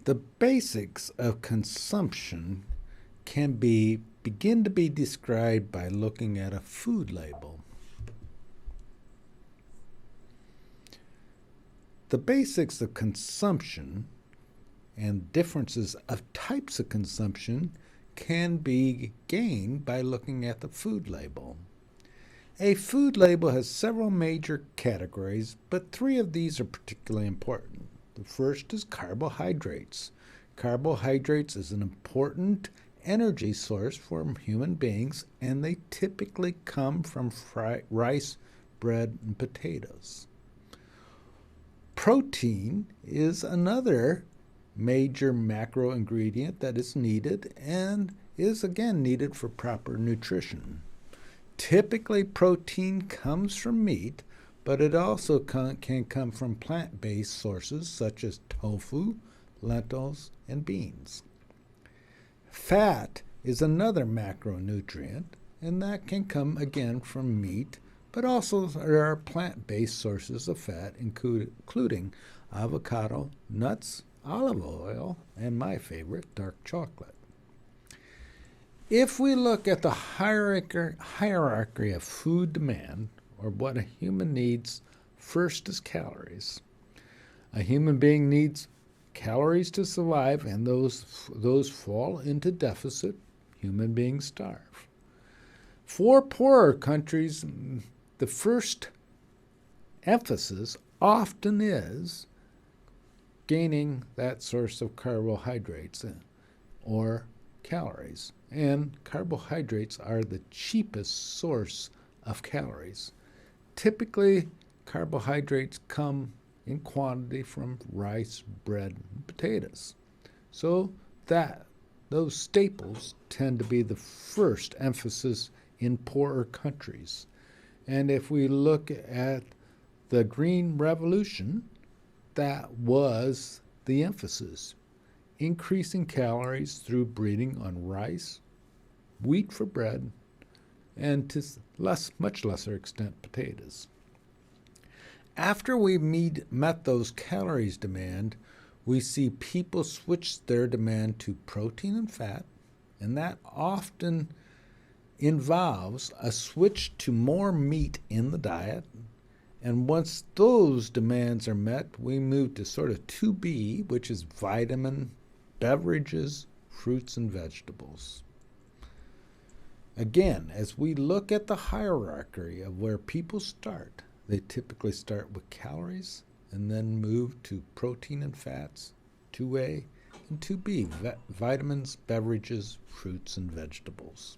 The basics of consumption can begin to be described by looking at a food label. The basics of consumption and differences of types of consumption can be gained by looking at the food label. A food label has several major categories, but three of these are particularly important. The first is carbohydrates. Carbohydrates is an important energy source for human beings, and they typically come from rice, bread, and potatoes. Protein is another major macro ingredient that is needed and is again needed for proper nutrition. Typically, protein comes from meat, but it also can come from plant-based sources such as tofu, lentils, and beans. Fat is another macronutrient, and that can come again from meat, but also there are plant-based sources of fat, including avocado, nuts, olive oil, and my favorite, dark chocolate. If we look at the hierarchy of food demand, or what a human needs, first is calories. A human being needs calories to survive, and those fall into deficit. Human beings starve. For poorer countries, the first emphasis often is gaining that source of carbohydrates or calories. And carbohydrates are the cheapest source of calories. Typically, carbohydrates come in quantity from rice, bread, and potatoes. So those staples tend to be the first emphasis in poorer countries. And if we look at the Green Revolution, that was the emphasis. Increasing calories through breeding on rice, wheat for bread, and to much lesser extent potatoes. After we met those calories demand, we see people switch their demand to protein and fat, and that often involves a switch to more meat in the diet. And once those demands are met, we move to sort of 2B, which is vitamin, beverages, fruits, and vegetables. Again, as we look at the hierarchy of where people start, they typically start with calories and then move to protein and fats, 2A, and 2B, vitamins, beverages, fruits, and vegetables.